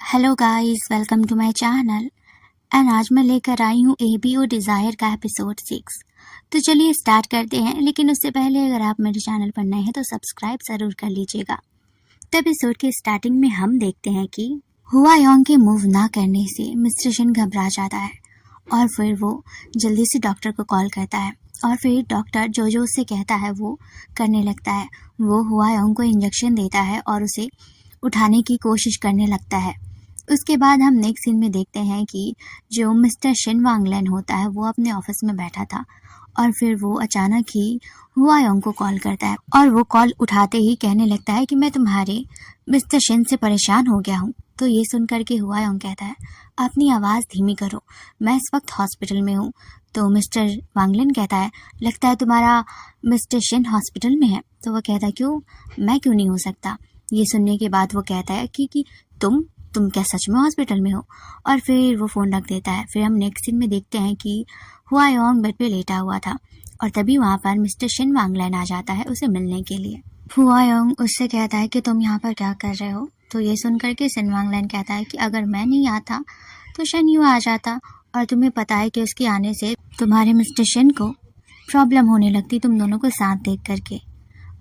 Hello guys, welcome to my channel. And आज मैं लेकर आई हूँ एबीओ डिज़ायर का एपिसोड 6। तो चलिए स्टार्ट करते हैं, लेकिन उससे पहले अगर आप मेरे चैनल पर नए हैं तो सब्सक्राइब ज़रूर कर लीजिएगा। तो एपिसोड के स्टार्टिंग में हम देखते हैं कि हुआ योंग के मूव ना करने से मिस्टर शिन घबरा जाता है और फिर वो जल्दी से डॉक्टर को कॉल करता है और फिर डॉक्टर जो जो उससे कहता है वो करने लगता है। वो हुआ योंग को इंजेक्शन देता है और उसे उठाने की कोशिश करने लगता है। उसके बाद हम नेक्स्ट सीन में देखते हैं कि जो मिस्टर शिन वांगलेन होता है वो अपने ऑफिस में बैठा था और फिर वो अचानक ही हुआ योंग को कॉल करता है और वो कॉल उठाते ही कहने लगता है कि मैं तुम्हारे मिस्टर शिन से परेशान हो गया हूँ। तो ये सुनकर के हुआ योंग कहता है, अपनी आवाज़ धीमी करो, मैं इस वक्त हॉस्पिटल में हूँ। तो मिस्टर वांगलेन कहता है, लगता है तुम्हारा मिस्टर शिन हॉस्पिटल में है। तो वो कहता है, क्यों, मैं क्यों नहीं हो सकता। ये सुनने के बाद वो कहता है कि तुम क्या सच में हॉस्पिटल में हो। और फिर वो फ़ोन रख देता है। फिर हम नेक्स्ट सीन में देखते हैं कि हुआ योंग बेड पे लेटा हुआ था और तभी वहाँ पर मिस्टर शिन वांगलेन आ जाता है उसे मिलने के लिए। हुआ योंग उससे कहता है कि तुम यहाँ पर क्या कर रहे हो। तो ये सुनकर के शिन वांगलेन कहता है कि अगर मैं नहीं आता तो शन यू आ जाता और तुम्हें पता है कि उसके आने से तुम्हारे मिस्टर शिन को प्रॉब्लम होने लगती तुम दोनों को साथ देख करके।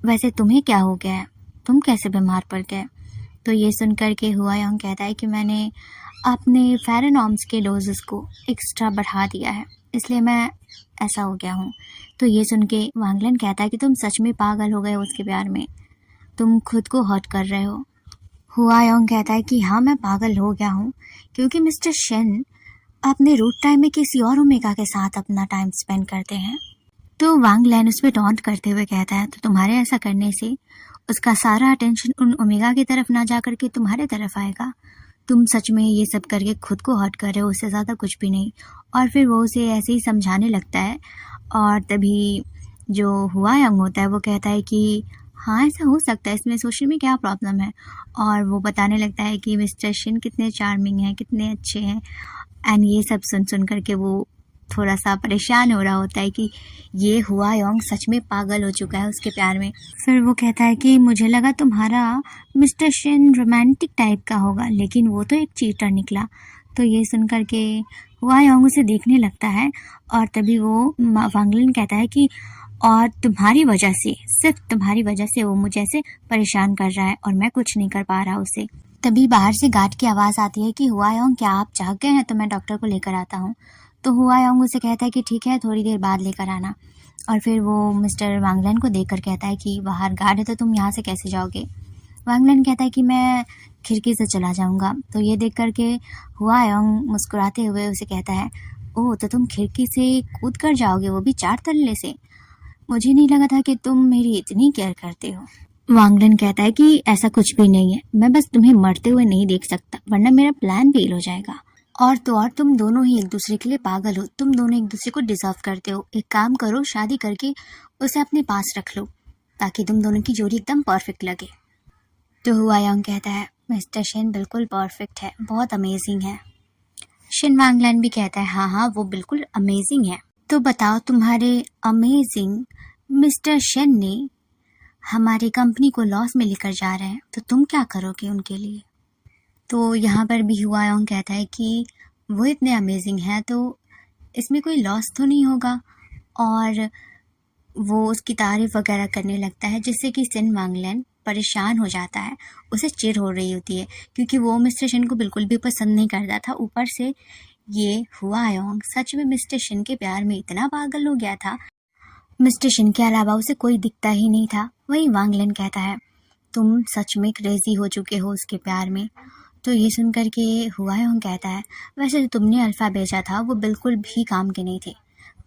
वैसे तुम्हें क्या हो गया है, तुम कैसे बीमार पड़ गए। तो ये सुनकर के हुआ योंग कहता है कि मैंने अपने फेरेनॉम्स के डोजेस को एक्स्ट्रा बढ़ा दिया है, इसलिए मैं ऐसा हो गया हूँ। तो ये सुन के वांगलेन कहता है कि तुम सच में पागल हो गए हो उसके प्यार में, तुम खुद को हर्ट कर रहे हो। हुआ योंग कहता है कि हाँ, मैं पागल हो गया हूँ क्योंकि मिस्टर शिन अपने रूट टाइम में किसी और ओमेगा के साथ अपना टाइम स्पेंड करते हैं। तो वांगलेन उस पर टॉन्ट करते हुए कहता है, तो तुम्हारे ऐसा करने से उसका सारा अटेंशन उन ओमेगा की तरफ ना जा करके तुम्हारे तरफ आएगा। तुम सच में ये सब करके खुद को हर्ट कर रहे हो, उससे ज़्यादा कुछ भी नहीं। और फिर वो उसे ऐसे ही समझाने लगता है और तभी जो हुआ यंग होता है वो कहता है कि हाँ, ऐसा हो सकता है, इसमें सोचने में क्या प्रॉब्लम है। और वो बताने लगता है कि मिस्टर शिन कितने चार्मिंग हैं, कितने अच्छे हैं। एंड ये सब सुन करके वो थोड़ा सा परेशान हो रहा होता है कि ये हुआ योंग सच में पागल हो चुका है उसके प्यार में। फिर वो कहता है कि मुझे लगा तुम्हारा मिस्टर शिन रोमांटिक टाइप का होगा, लेकिन वो तो एक चीटर निकला। तो ये सुन करके हुआ योंग उसे देखने लगता है और तभी वो वांगलेन कहता है कि और तुम्हारी वजह से, सिर्फ तुम्हारी वजह से वो मुझे ऐसे परेशान कर रहा है और मैं कुछ नहीं कर पा रहा उसे। तभी बाहर से गार्ड की आवाज़ आती है कि हुआ योंग, क्या आप जाग गए हैं, तो मैं डॉक्टर को लेकर आता हूँ। तो हुआ योंग उसे कहता है कि ठीक है, थोड़ी देर बाद लेकर आना। और फिर वो मिस्टर वांगलेन को देखकर कहता है कि बाहर गार्ड है तो तुम यहाँ से कैसे जाओगे। वांगलेन कहता है कि मैं खिड़की से चला जाऊँगा। तो ये देख करके हुआ योंग मुस्कुराते हुए उसे कहता है, ओह, तो तुम खिड़की से कूद कर जाओगे, वो भी 4 तल्ले से। मुझे नहीं लगा था कि तुम मेरी इतनी केयर करते हो। वांगलेन कहता है कि ऐसा कुछ भी नहीं है, मैं बस तुम्हें मरते हुए नहीं देख सकता, वरना मेरा प्लान फेल हो जाएगा। और तो और तुम दोनों ही एक दूसरे के लिए पागल हो, तुम दोनों एक दूसरे को डिजर्व करते हो। एक काम करो, शादी करके उसे अपने पास रख लो ताकि तुम दोनों की जोड़ी एकदम परफेक्ट लगे। तो हुआ योंग कहता है, मिस्टर शिन बिल्कुल परफेक्ट है, बहुत अमेजिंग है। शिन वांगलेन भी कहता है, हाँ हाँ, वो बिल्कुल अमेजिंग है। तो बताओ, तुम्हारे अमेजिंग मिस्टर शिन ने हमारी कंपनी को लॉस में लेकर जा रहे हैं, तो तुम क्या करोगे उनके लिए। तो यहाँ पर भी हुआ योंग कहता है कि वो इतने अमेजिंग हैं तो इसमें कोई लॉस तो नहीं होगा। और वो उसकी तारीफ वगैरह करने लगता है, जिससे कि शिन वांगलेन परेशान हो जाता है, उसे चिढ़ हो रही होती है क्योंकि वो मिस्टर शिन को बिल्कुल भी पसंद नहीं करता था। ऊपर से ये हुआ योंग सच में मिस्टर शिन के प्यार में इतना पागल हो गया था, मिस्टर शिन के अलावा उसे कोई दिखता ही नहीं था। वही वांगलेन कहता है, तुम सच में क्रेजी हो चुके हो उसके प्यार में। तो ये सुनकर के हुआ योंग कहता है, वैसे जो तुमने अल्फ़ा भेजा था वो बिल्कुल भी काम के नहीं थे,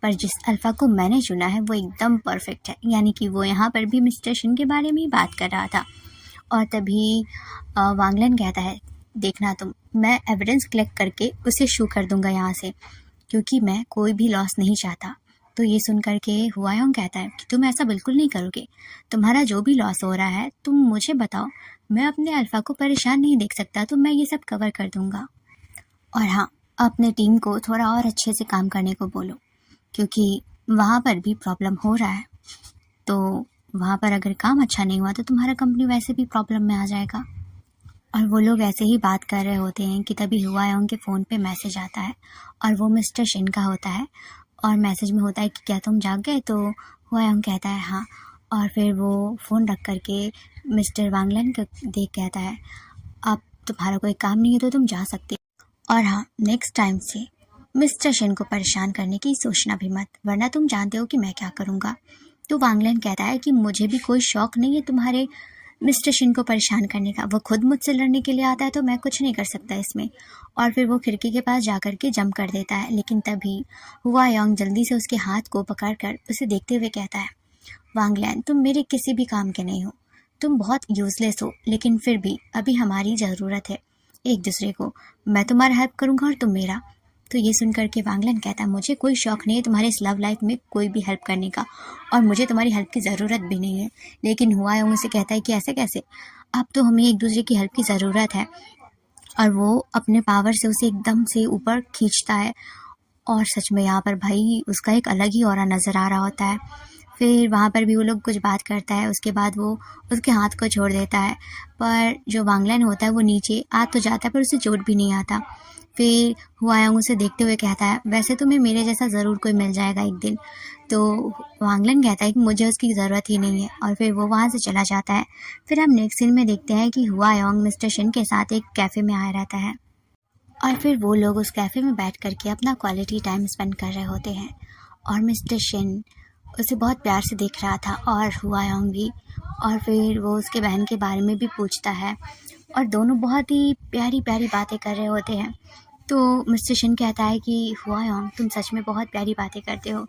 पर जिस अल्फ़ा को मैंने चुना है वो एकदम परफेक्ट है। यानी कि वो यहाँ पर भी मिस्टर शिन के बारे में ही बात कर रहा था। और तभी वांगलेन कहता है, देखना तुम, मैं एविडेंस कलेक्ट करके उसे शू कर दूंगा यहाँ से, क्योंकि मैं कोई भी लॉस नहीं चाहता। तो ये सुन करके हुआ योंग कहता है कि तुम ऐसा बिल्कुल नहीं करोगे, तुम्हारा जो भी लॉस हो रहा है तुम मुझे बताओ, मैं अपने अल्फ़ा को परेशान नहीं देख सकता, तो मैं ये सब कवर कर दूंगा। और हाँ, अपने टीम को थोड़ा और अच्छे से काम करने को बोलो, क्योंकि वहाँ पर भी प्रॉब्लम हो रहा है। तो वहाँ पर अगर काम अच्छा नहीं हुआ तो तुम्हारा कंपनी वैसे भी प्रॉब्लम में आ जाएगा। और वो लोग ऐसे ही बात कर रहे होते हैं कि तभी हुआयोंग के फ़ोन पे मैसेज आता है और वो मिस्टर शिन का होता है। और मैसेज में होता है कि क्या तुम जाग गए? तो हुआयोंग कहता है हाँ। और फिर वो फ़ोन रख कर के मिस्टर वांगलन को देख कहता है अब तुम्हारा कोई काम नहीं है तो तुम जा सकते हो। और हाँ, नेक्स्ट टाइम से मिस्टर शिन को परेशान करने की सोचना भी मत, वरना तुम जानते हो कि मैं क्या करूँगा। तो वांगलन कहता है कि मुझे भी कोई शौक नहीं है तुम्हारे मिस्टर शिन को परेशान करने का, वो खुद मुझसे लड़ने के लिए आता है तो मैं कुछ नहीं कर सकता इसमें। और फिर वो खिड़की के पास जाकर के जंप कर देता है, लेकिन तभी हुआयोंग जल्दी से उसके हाथ को पकड़कर उसे देखते हुए कहता है वांगलन तुम मेरे किसी भी काम के नहीं हो, तुम बहुत यूजलेस हो, लेकिन फिर भी अभी हमारी ज़रूरत है एक दूसरे को, मैं तुम्हारा हेल्प करूँगा और तुम मेरा। तो ये सुनकर के वांगलन कहता है मुझे कोई शौक नहीं है तुम्हारे इस लव लाइफ में कोई भी हेल्प करने का, और मुझे तुम्हारी हेल्प की ज़रूरत भी नहीं है। लेकिन हुआयोंग उसे कहता है कि ऐसे कैसे, अब तो हमें एक दूसरे की हेल्प की ज़रूरत है। और वो अपने पावर से उसे एकदम से ऊपर खींचता है और सच में यहाँ पर भाई उसका एक अलग ही ऑरा नज़र आ रहा होता है। फिर वहाँ पर भी वो लोग कुछ बात करता है, उसके बाद वो उसके हाथ को छोड़ देता है, पर जो वांगलन होता है वो नीचे आ तो जाता है पर उसे चोट भी नहीं आता। फिर हुआयोंग उसे देखते हुए कहता है वैसे तुम्हें मेरे जैसा ज़रूर कोई मिल जाएगा एक दिन। तो वांगलन कहता है कि मुझे उसकी ज़रूरत ही नहीं है, और फिर वो वहाँ से चला जाता है। फिर हम नेक्स्ट सीन में देखते हैं कि हुआयोंग मिस्टर शिन के साथ एक कैफ़े में आया रहता है और फिर वो लोग उस कैफ़े में बैठ कर के अपना क्वालिटी टाइम स्पेंड कर रहे होते हैं। और मिस्टर शिन उसे बहुत प्यार से देख रहा था और हुआयोंग भी। और फिर वो उसके बहन के बारे में भी पूछता है और दोनों बहुत ही प्यारी प्यारी बातें कर रहे होते हैं। तो मिस्टर शिन कहता है कि हुआयोंग तुम सच में बहुत प्यारी बातें करते हो।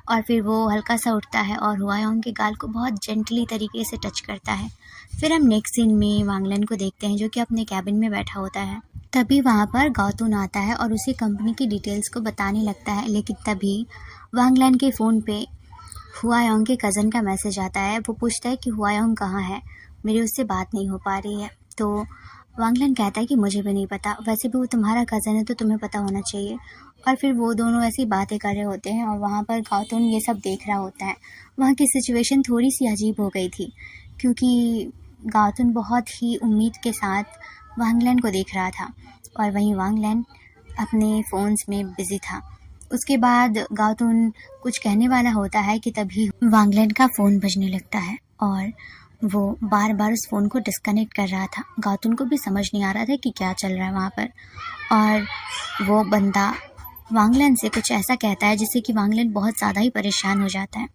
और फिर वो हल्का सा उठता है और हुआयोंग के गाल को बहुत जेंटली तरीके से टच करता है। फिर हम नेक्स्ट सीन में वांगलन को देखते हैं जो कि अपने कैबिन में बैठा होता है। तभी वहाँ पर गौतम आता है और उसे कंपनी की डिटेल्स को बताने लगता है, लेकिन तभी वांगलन के फ़ोन पे हुआयोंग के कज़न का मैसेज आता है। वो पूछता है कि हुआयोंग कहाँ है, मेरी उससे बात नहीं हो पा रही है। तो वांगलन कहता है कि मुझे भी नहीं पता, वैसे भी वो तुम्हारा कज़न है तो तुम्हें पता होना चाहिए। और फिर वो दोनों ऐसी बातें कर रहे होते हैं और वहाँ पर गौतम ये सब देख रहा होता है। वहाँ की सिचुएशन थोड़ी सी अजीब हो गई थी क्योंकि गौतम बहुत ही उम्मीद के साथ वांगलन को देख रहा था और वहीं वांगलन अपने फ़ोन्स में बिज़ी था। उसके बाद गौतम कुछ कहने वाला होता है कि तभी वांगलन का फ़ोन बजने लगता है और वो बार बार उस फ़ोन को डिस्कनेक्ट कर रहा था। गौतम को भी समझ नहीं आ रहा था कि क्या चल रहा है वहाँ पर। और वो बंदा वांगलन से कुछ ऐसा कहता है जिससे कि वांगलन बहुत ज़्यादा ही परेशान हो जाता है।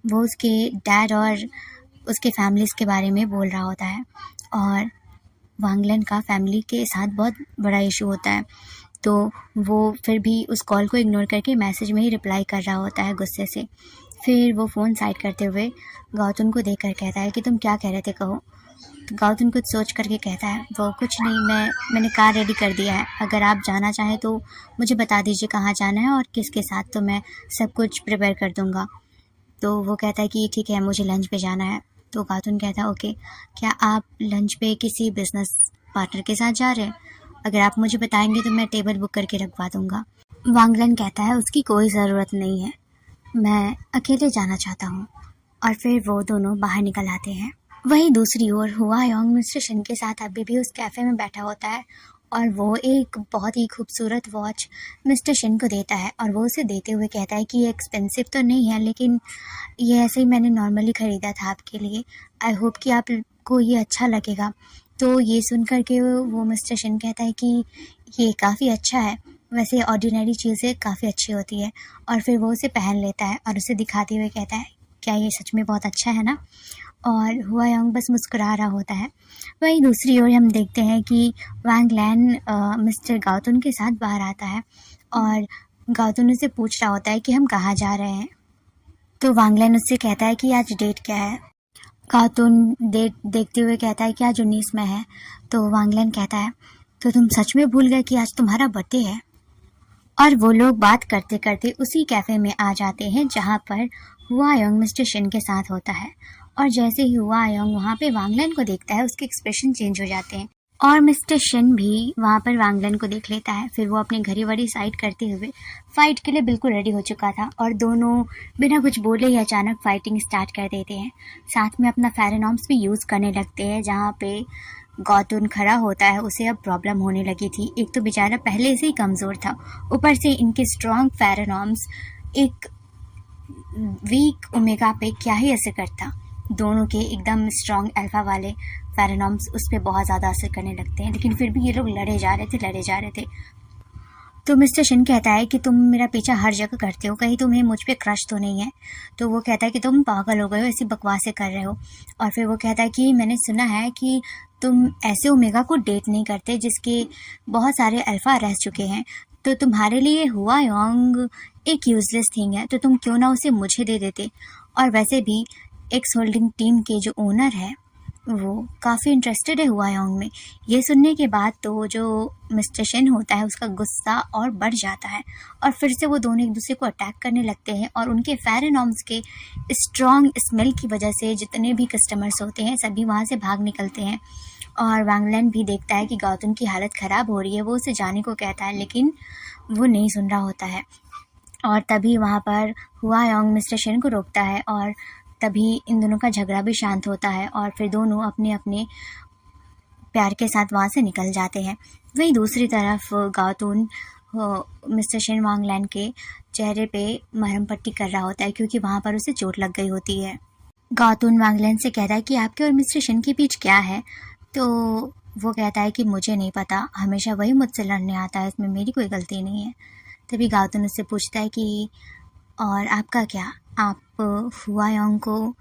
वो उसके डैड और उसके फैमिलीज़ के बारे में बोल रहा होता है और वांगलन का फैमिली के साथ बहुत बड़ा इशू होता है। तो वो फिर भी उस कॉल को इग्नोर करके मैसेज में ही रिप्लाई कर रहा होता है गुस्से से। फिर वो फ़ोन साइड करते हुए गौतम को देखकर कहता है कि तुम क्या कह रहे थे, कहो। तो गौतम कुछ सोच करके कहता है वो कुछ नहीं, मैंने कार रेडी कर दिया है, अगर आप जाना चाहें तो मुझे बता दीजिए कहाँ जाना है और किसके साथ, तो मैं सब कुछ प्रिपेयर कर दूँगा। तो वो कहता है कि ठीक है मुझे लंच पे जाना है। तो गौतम कहता है ओके, क्या आप लंच पे किसी बिजनेस पार्टनर के साथ जा रहे हैं? अगर आप मुझे बताएंगे तो मैं टेबल बुक करके रखवा दूंगा। वांगलन कहता है उसकी कोई ज़रूरत नहीं है, मैं अकेले जाना चाहता हूँ। और फिर वो दोनों बाहर निकल आते हैं। वहीं दूसरी ओर हुआयोंग मिस्टर शिन के साथ अभी भी उस कैफ़े में बैठा होता है और वो एक बहुत ही खूबसूरत वॉच मिस्टर शिन को देता है और वो उसे देते हुए कहता है कि ये एक्सपेंसिव तो नहीं है, लेकिन ये ऐसे ही मैंने नॉर्मली ख़रीदा था आपके लिए, आई होप कि आपको ये अच्छा लगेगा। तो ये सुन कर के वो मिस्टर शिन कहता है कि ये काफ़ी अच्छा है, वैसे ऑर्डिनरी चीज़ें काफ़ी अच्छी होती है। और फिर वो उसे पहन लेता है और उसे दिखाते हुए कहता है क्या ये सच में बहुत अच्छा है ना। और हुआयोंग बस मुस्कुरा रहा होता है। वहीं दूसरी ओर हम देखते हैं कि वांगलन मिस्टर गौतम के साथ बाहर आता है और गौतम उससे पूछ रहा होता है कि हम कहाँ जा रहे हैं। तो वांगलन उससे कहता है कि आज डेट क्या है। गौतम डेट देखते हुए कहता है कि आज 19 में है। तो वांगलन कहता है तो तुम सच में भूल गए कि आज तुम्हारा बर्थडे है। और वो लोग बात करते करते उसी कैफ़े में आ जाते हैं जहाँ पर हुआयोंग मिस्टर शिन के साथ होता है। और जैसे ही हुआयोंग वहाँ पे वांगलन को देखता है उसके एक्सप्रेशन चेंज हो जाते हैं और मिस्टर शिन भी वहाँ पर वांगलन को देख लेता है। फिर वो अपनी घड़ी वड़ी साइड करते हुए फ़ाइट के लिए बिल्कुल रेडी हो चुका था और दोनों बिना कुछ बोले ही अचानक फाइटिंग स्टार्ट कर देते हैं। साथ में अपना फेरेन आर्म्स भी यूज़ करने लगते हैं जहाँ पे गौतम खड़ा होता है, उसे अब प्रॉब्लम होने लगी थी। एक तो बेचारा पहले से ही कमज़ोर था, ऊपर से इनके स्ट्रॉन्ग फेरोमोन्स एक वीक ओमेगा पे क्या ही असर करता। दोनों के एकदम स्ट्रॉन्ग अल्फा वाले फेरोमोन्स उस पर बहुत ज़्यादा असर करने लगते हैं, लेकिन फिर भी ये लोग लड़े जा रहे थे। तो मिस्टर शिन कहता है कि तुम मेरा पीछा हर जगह करते हो, कहीं तुम्हें मुझ पे क्रश तो नहीं है। तो वो कहता है कि तुम पागल हो गए हो, ऐसी बकवासें कर रहे हो। और फिर वो कहता है कि मैंने सुना है कि तुम ऐसे ओमेगा को डेट नहीं करते जिसके बहुत सारे अल्फा रह चुके हैं, तो तुम्हारे लिए हुआ योंग एक यूजलेस थिंग है, तो तुम क्यों ना उसे मुझे दे देते। और वैसे भी एक्स होल्डिंग टीम के जो ओनर है वो काफ़ी इंटरेस्टेड है हुआयोंग में। ये सुनने के बाद तो जो मिस्टर शिन होता है उसका गुस्सा और बढ़ जाता है, और फिर से वो दोनों एक दूसरे को अटैक करने लगते हैं। और उनके फेरोमोन्स के स्ट्रॉन्ग स्मेल की वजह से जितने भी कस्टमर्स होते हैं सभी वहाँ से भाग निकलते हैं। और वांग लैन भी देखता है कि गौतम की हालत ख़राब हो रही है, वो उसे जाने को कहता है, लेकिन वो नहीं सुन रहा होता है। और तभी वहाँ पर हुआयोंग मिस्टर शिन को रोकता है, और तभी इन दोनों का झगड़ा भी शांत होता है, और फिर दोनों अपने अपने प्यार के साथ वहाँ से निकल जाते हैं। वहीं दूसरी तरफ गौतम मिस्टर शिन वांग लैन के चेहरे पे मरहम पट्टी कर रहा होता है, क्योंकि वहाँ पर उसे चोट लग गई होती है। गौतम वांग लैन से कहता है कि आपके और मिस्टर शिन के बीच क्या है। तो वो कहता है कि मुझे नहीं पता, हमेशा वही मुझसे लड़ने आता है, इसमें मेरी कोई गलती नहीं है। तभी गौतम उससे पूछता है कि और आपका क्या, आप हुआयोंग को।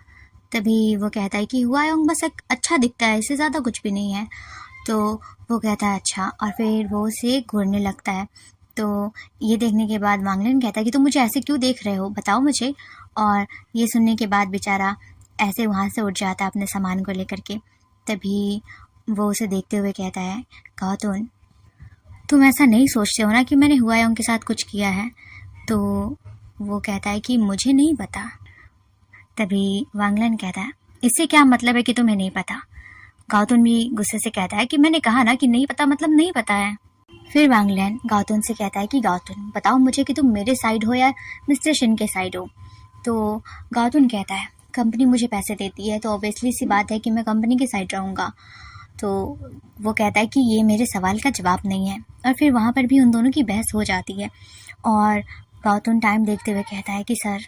तभी वो कहता है कि हुआयोंग बस एक अच्छा दिखता है, इससे ज़्यादा कुछ भी नहीं है। तो वो कहता है अच्छा, और फिर वो उसे घूरने लगता है। तो ये देखने के बाद वांग लैन कहता है कि तुम मुझे ऐसे क्यों देख रहे हो, बताओ मुझे। और ये सुनने के बाद बेचारा ऐसे वहाँ से उठ जाता है अपने सामान को लेकर के। तभी वो उसे देखते हुए कहता है, गौतम तुम ऐसा नहीं सोचते हो ना कि मैंने हुआयोंग के साथ कुछ किया है। तो वो कहता है कि मुझे नहीं पता। तभी वांग लैन कहता है इससे क्या मतलब है कि तुम्हें नहीं पता। गौतम भी गुस्से से कहता है कि मैंने कहा ना कि नहीं पता मतलब नहीं पता है। फिर वांग लैन गौतम से कहता है कि गौतम बताओ मुझे कि तुम मेरे साइड हो या मिस्टर शिन के साइड हो। तो गौतम कहता है कंपनी मुझे पैसे देती है तो ऑब्वियसली सी बात है कि मैं कंपनी के साइड रहूँगा। तो वो कहता है कि ये मेरे सवाल का जवाब नहीं है। और फिर वहाँ पर भी उन दोनों की बहस हो जाती है, और गौतम टाइम देखते हुए कहता है कि सर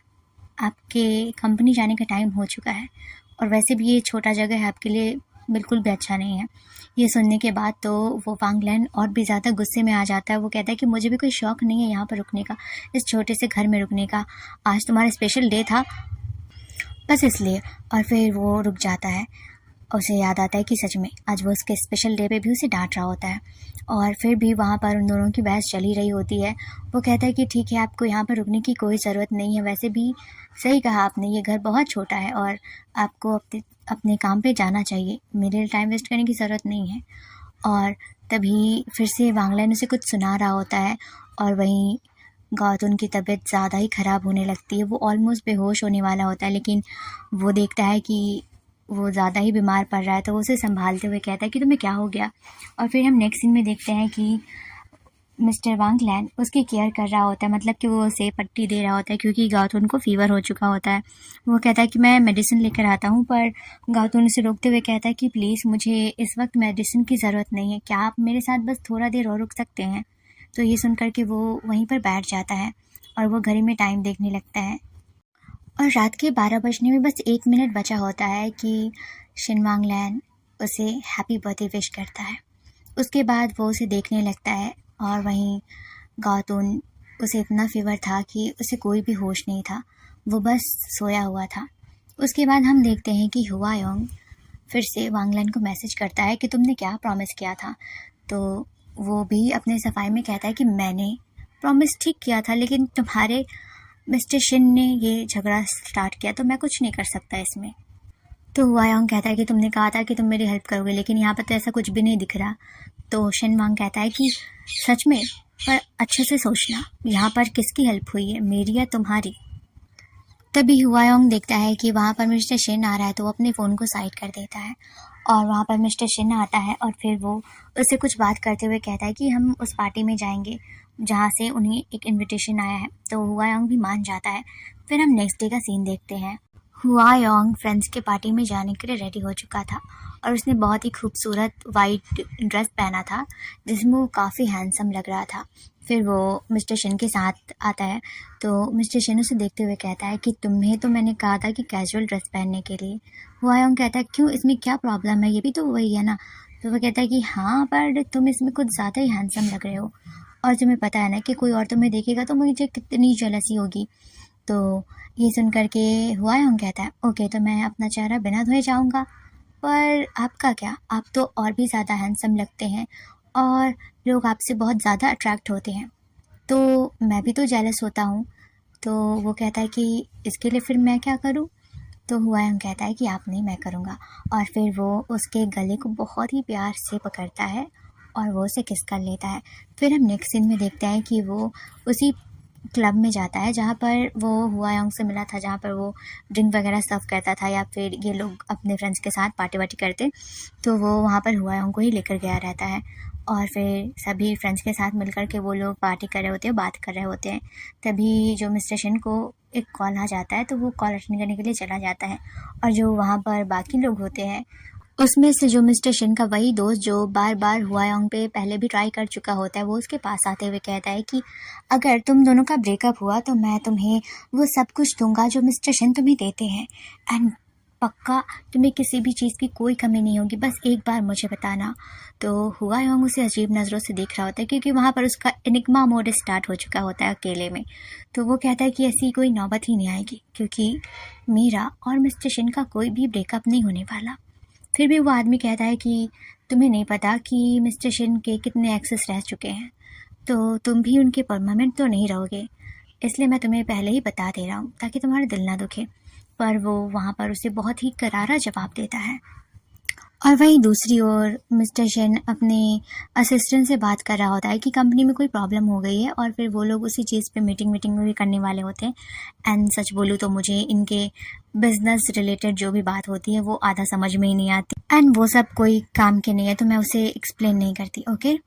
आपके कंपनी जाने का टाइम हो चुका है, और वैसे भी ये छोटा जगह है, आपके लिए बिल्कुल भी अच्छा नहीं है। ये सुनने के बाद तो वो वांग लैन और भी ज़्यादा गुस्से में आ जाता है। वो कहता है कि मुझे भी कोई शौक़ नहीं है यहाँ पर रुकने का, इस छोटे से घर में रुकने का। आज तुम्हारा स्पेशल डे था बस इसलिए। और फिर वो रुक जाता है, उसे याद आता है कि सच में आज वो उसके स्पेशल डे पे भी उसे डांट रहा होता है। और फिर भी वहाँ पर उन दोनों की बहस चली रही होती है। वो कहता है कि ठीक है आपको यहाँ पर रुकने की कोई ज़रूरत नहीं है, वैसे भी सही कहा आपने, ये घर बहुत छोटा है और आपको अपने काम पे जाना चाहिए, मेरे लिए टाइम वेस्ट करने की ज़रूरत नहीं है। और तभी फिर से वांग लैन उसे कुछ सुना रहा होता है, और वहीं गौतम की तबीयत ज़्यादा ही ख़राब होने लगती है। वो ऑलमोस्ट बेहोश होने वाला होता है, लेकिन वो देखता है कि वो ज़्यादा ही बीमार पड़ रहा है, तो वो उसे संभालते हुए कहता है कि तुम्हें क्या हो गया। और फिर हम नेक्स्ट सीन में देखते हैं कि मिस्टर वांग लैन उसकी केयर कर रहा होता है, मतलब कि वो उसे पट्टी दे रहा होता है, क्योंकि गौतम को फीवर हो चुका होता है। वो कहता है कि मैं मेडिसिन लेकर आता हूँ, पर गौतम उसे रोकते हुए कहता है कि प्लीज़ मुझे इस वक्त मेडिसिन की ज़रूरत नहीं है, क्या आप मेरे साथ बस थोड़ा देर और रुक सकते हैं। तो ये सुन कर के वो वहीं पर बैठ जाता है, और वो घड़ी में टाइम देखने लगता है। और रात के 12 बजने में बस 1 मिनट बचा होता है कि शिन वांग लैन उसे हैप्पी बर्थडे विश करता है। उसके बाद वो उसे देखने लगता है, और वहीं गौतम उसे इतना फीवर था कि उसे कोई भी होश नहीं था, वो बस सोया हुआ था। उसके बाद हम देखते हैं कि हुआयोंग फिर से वांग लैन को मैसेज करता है कि तुमने क्या प्रॉमिस किया था। तो वो भी अपने सफाई में कहता है कि मैंने प्रॉमिस ठीक किया था, लेकिन तुम्हारे मिस्टर शिन ने ये झगड़ा स्टार्ट किया, तो मैं कुछ नहीं कर सकता इसमें। तो हुआयोंग कहता है कि तुमने कहा था कि तुम मेरी हेल्प करोगे, लेकिन यहाँ पर तो ऐसा कुछ भी नहीं दिख रहा। तो शिन वांग कहता है कि सच में, पर अच्छे से सोचना यहाँ पर किसकी हेल्प हुई है, मेरी या तुम्हारी। तभी हुआयोंग देखता है कि वहाँ पर मिस्टर शिन आ रहा है, तो वो अपने फ़ोन को साइड कर देता है, और वहाँ पर मिस्टर शिन आता है, और फिर वो उससे कुछ बात करते हुए कहता है कि हम उस पार्टी में जाएंगे जहाँ से उन्हें एक इनविटेशन आया है। तो हुआयोंग भी मान जाता है। फिर हम नेक्स्ट डे का सीन देखते हैं। हुआयोंग फ्रेंड्स के पार्टी में जाने के लिए रेडी हो चुका था, और उसने बहुत ही खूबसूरत वाइट ड्रेस पहना था जिसमें वो काफ़ी हैंडसम लग रहा था। फिर वो मिस्टर शिन के साथ आता है तो मिस्टर शिन उसे देखते हुए कहता है कि तुम्हें तो मैंने कहा था कि कैजुअल ड्रेस पहनने के लिए। हुआयोंग कहता है क्यों, इसमें क्या प्रॉब्लम है, ये भी तो वही है ना। तो वो कहता है कि हाँ पर तुम इसमें कुछ ज़्यादा ही हैंडसम लग रहे हो और तुम्हें पता है ना कि कोई और तुम्हें देखेगा तो मुझे कितनी जेलसी होगी। तो ये सुन कर के हुआयोंग कहता है ओके तो मैं अपना चेहरा बिना धोए जाऊँगा, पर आपका क्या, आप तो और भी ज़्यादा हैंडसम लगते हैं और लोग आपसे बहुत ज़्यादा अट्रैक्ट होते हैं, तो मैं भी तो जेलस होता हूँ। तो वो कहता है कि इसके लिए फिर मैं क्या करूँ। तो हुआयोंग कहता है कि आप नहीं, मैं करूँगा। और फिर वो उसके गले को बहुत ही प्यार से पकड़ता है और वो उसे किस कर लेता है। फिर हम नेक्स्ट सीन में देखते हैं कि वो उसी क्लब में जाता है जहाँ पर वो हुआयोंग से मिला था, जहाँ पर वो ड्रिंक वगैरह सर्व करता था या फिर ये लोग अपने फ्रेंड्स के साथ पार्टी वार्टी करते, तो वो वहाँ पर हुआयोंग को ही लेकर गया रहता है। और फिर सभी फ्रेंड्स के साथ मिलकर के वो लोग पार्टी कर रहे होते हैं, बात कर रहे होते हैं। तभी जो मिस्टर शिन को एक कॉल आ जाता है तो वो कॉल अटेंड करने के लिए चला जाता है और जो वहाँ पर बाकी लोग होते हैं उसमें से जो मिस्टर शिन का वही दोस्त जो बार बार हुआयोंग पे पहले भी ट्राई कर चुका होता है, वो उसके पास आते हुए कहता है कि अगर तुम दोनों का ब्रेकअप हुआ तो मैं तुम्हें वो सब कुछ दूंगा जो मिस्टर शिन तुम्हें देते हैं, एंड पक्का तुम्हें किसी भी चीज़ की कोई कमी नहीं होगी, बस एक बार मुझे बताना। तो हुआयोंग उसे अजीब नज़रों से देख रहा होता है क्योंकि वहाँ पर उसका एनिग्मा मोड स्टार्ट हो चुका होता है अकेले में। तो वो कहता है कि ऐसी कोई नौबत ही नहीं आएगी क्योंकि मेरा और मिस्टर शिन का कोई भी ब्रेकअप नहीं होने वाला। फिर भी वो आदमी कहता है कि तुम्हें नहीं पता कि मिस्टर शिन के कितने एक्सेस रह चुके हैं, तो तुम भी उनके परमानेंट तो नहीं रहोगे, इसलिए मैं तुम्हें पहले ही बता दे रहा हूँ ताकि तुम्हारा दिल ना दुखे। पर वो वहाँ पर उसे बहुत ही करारा जवाब देता है। और वहीं दूसरी ओर मिस्टर शिन अपने असिस्टेंट से बात कर रहा होता है कि कंपनी में कोई प्रॉब्लम हो गई है और फिर वो लोग उसी चीज़ पे मीटिंग में भी करने वाले होते हैं। एंड सच बोलूँ तो मुझे इनके बिजनेस रिलेटेड जो भी बात होती है वो आधा समझ में ही नहीं आती एंड वो सब कोई काम के नहीं है, तो मैं उसे एक्सप्लेन नहीं करती। ओके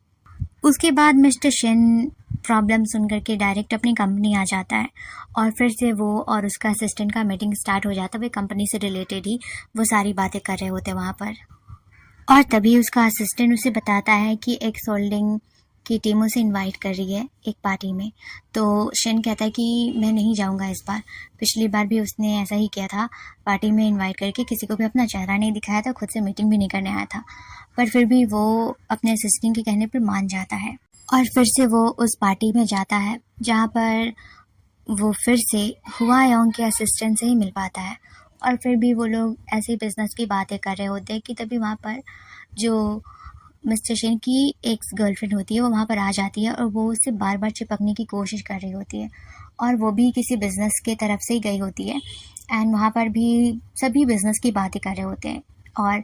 उसके बाद मिस्टर शिन प्रॉब्लम सुन करके डायरेक्ट अपनी कंपनी आ जाता है और फिर से वो और उसका असिस्टेंट का मीटिंग स्टार्ट हो जाता है। वे कंपनी से रिलेटेड ही वो सारी बातें कर रहे होते हैं वहाँ पर। और तभी उसका असिस्टेंट उसे बताता है कि एक सोल्डिंग की टीम उसे इनवाइट कर रही है एक पार्टी में। तो शिन कहता है कि मैं नहीं जाऊंगा इस बार, पिछली बार भी उसने ऐसा ही किया था, पार्टी में इनवाइट करके किसी को भी अपना चेहरा नहीं दिखाया था, खुद से मीटिंग भी नहीं करने आया था। पर फिर भी वो अपने असिस्टेंट के कहने पर मान जाता है और फिर से वो उस पार्टी में जाता है जहाँ पर वो फिर से हुआयोंग के असिस्टेंट से ही मिल पाता है। और फिर भी वो लोग ऐसे ही बिजनेस की बातें कर रहे होते हैं कि तभी वहाँ पर जो मिस्टर शिन की एक्स गर्लफ्रेंड होती है वो वहाँ पर आ जाती है और वो उससे बार बार चिपकने की कोशिश कर रही होती है और वो भी किसी बिजनेस के तरफ से ही गई होती है। एंड वहाँ पर भी सभी बिजनेस की बातें कर रहे होते हैं और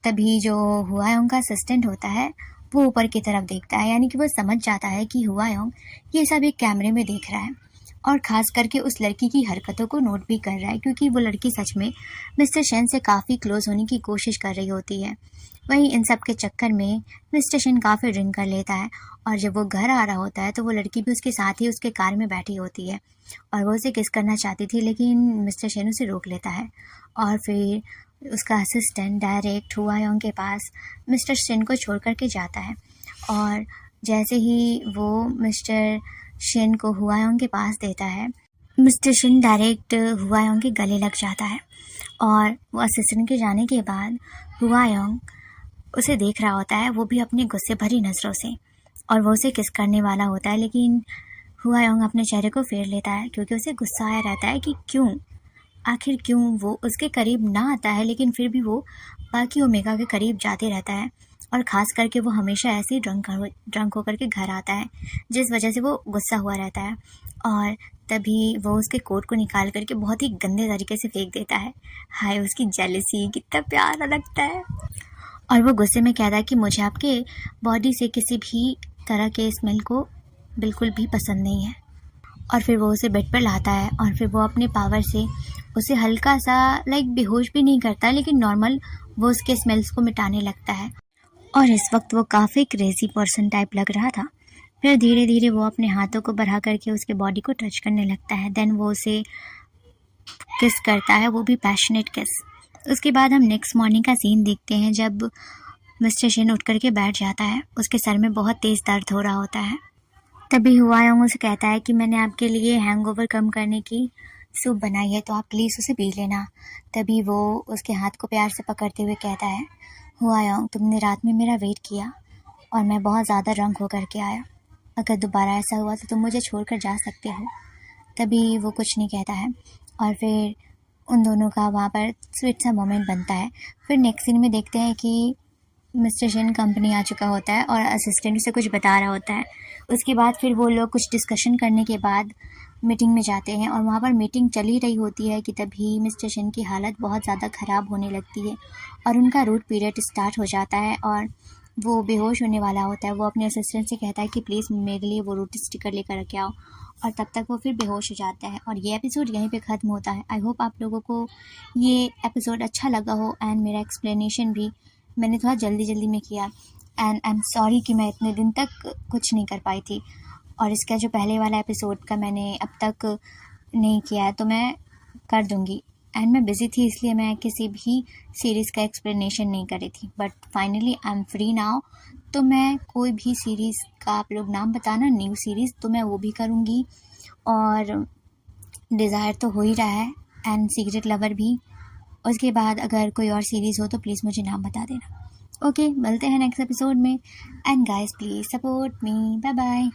तभी जो हुआयोंग का असिस्टेंट होता है वो ऊपर की तरफ देखता है, यानी कि वो समझ जाता है कि हुआयोंग ये सब एक कैमरे में देख रहा है और ख़ास करके उस लड़की की हरकतों को नोट भी कर रहा है क्योंकि वो लड़की सच में मिस्टर शिन से काफ़ी क्लोज होने की कोशिश कर रही होती है। वहीं इन सब के चक्कर में मिस्टर शिन काफ़ी ड्रिंक कर लेता है और जब वो घर आ रहा होता है तो वो लड़की भी उसके साथ ही उसके कार में बैठी होती है और वो उसे किस करना चाहती थी लेकिन मिस्टर शिन उसे रोक लेता है। और फिर उसका असिस्टेंट डायरेक्ट हुआयोंग के पास मिस्टर शिन को छोड़ करके जाता है और जैसे ही वो मिस्टर शिन को हुआयोंग के पास देता है, मिस्टर शिन डायरेक्ट हुआयोंग के गले लग जाता है और वो असिस्टेंट के जाने के बाद हुआयोंग उसे देख रहा होता है, वो भी अपनी गुस्से भरी नज़रों से, और वो उसे किस करने वाला होता है लेकिन हुआयोंग अपने चेहरे को फेर लेता है क्योंकि उसे गुस्सा आया रहता है कि आखिर क्यों वो उसके करीब ना आता है लेकिन फिर भी वो बाकी ओमेगा के करीब जाते रहता है और ख़ास करके वो हमेशा ऐसे ही ड्रंक होकर के घर आता है जिस वजह से वो गुस्सा हुआ रहता है। और तभी वो उसके कोट को निकाल करके बहुत ही गंदे तरीके से फेंक देता है। हाय उसकी जेलसी, कितना प्यारा लगता है। और वो गुस्से में कहता है कि मुझे आपके बॉडी से किसी भी तरह के स्मेल को बिल्कुल भी पसंद नहीं है। और फिर वो उसे बेड पर लाता है और फिर वो अपने पावर से उसे हल्का सा बेहोश भी नहीं करता लेकिन नॉर्मल वो उसके स्मेल्स को मिटाने लगता है और इस वक्त वो काफ़ी क्रेजी पर्सन टाइप लग रहा था। फिर धीरे धीरे वो अपने हाथों को बढ़ा करके उसके बॉडी को टच करने लगता है। देन वो उसे किस करता है, वो भी पैशनेट किस। उसके बाद हम नेक्स्ट मॉर्निंग का सीन देखते हैं जब मिस्टर शिन उठ करके बैठ जाता है। उसके सर में बहुत तेज़ दर्द हो रहा होता है। तभी हुआयोंग उसे कहता है कि मैंने आपके लिए हैंगओवर कम करने की सूप बनाई है, तो आप प्लीज़ उसे पी लेना। तभी वो उसके हाथ को प्यार से पकड़ते हुए कहता है, हुआयोंग तुमने रात में मेरा वेट किया और मैं बहुत ज़्यादा रंग हो करके आया। अगर दोबारा ऐसा हुआ तो तुम मुझे छोड़कर जा सकते हो। तभी वो कुछ नहीं कहता है और फिर उन दोनों का वहाँ पर स्वीट सा मोमेंट बनता है। फिर नेक्स्ट सीन में देखते हैं कि मिस्टर शिन कंपनी आ चुका होता है और असिस्टेंट उसे कुछ बता रहा होता है। उसके बाद फिर वो लोग कुछ डिस्कशन करने के बाद मीटिंग में जाते हैं और वहाँ पर मीटिंग चल ही रही होती है कि तभी मिस्टर शिन की हालत बहुत ज़्यादा ख़राब होने लगती है और उनका रूट पीरियड स्टार्ट हो जाता है और वो बेहोश होने वाला होता है। वो अपने असिस्टेंट से कहता है कि प्लीज़ मेरे लिए वो रूट स्टिकर लेकर के आओ और तब तक वो फिर बेहोश हो जाता है और ये एपिसोड यहीं पे ख़त्म होता है। आई होप आप लोगों को ये एपिसोड अच्छा लगा हो एंड मेरा एक्सप्लेनेशन भी मैंने थोड़ा जल्दी में किया एंड आई एम सॉरी कि मैं इतने दिन तक कुछ नहीं कर पाई थी और इसका जो पहले वाला एपिसोड का मैंने अब तक नहीं किया है तो मैं कर दूँगी। एंड मैं बिज़ी थी इसलिए मैं किसी भी सीरीज़ का एक्सप्लेनेशन नहीं कर रही थी, but finally I am free now. तो मैं कोई भी सीरीज़ का आप लोग नाम बताना न्यू सीरीज़ तो मैं वो भी करूँगी और डिज़ायर तो हो ही रहा है एंड सीक्रेट लवर भी। उसके बाद अगर कोई और सीरीज़ हो तो प्लीज़ मुझे नाम बता देना। ओके, मिलते हैं नेक्स्ट एपिसोड में and guys please support me. Bye bye.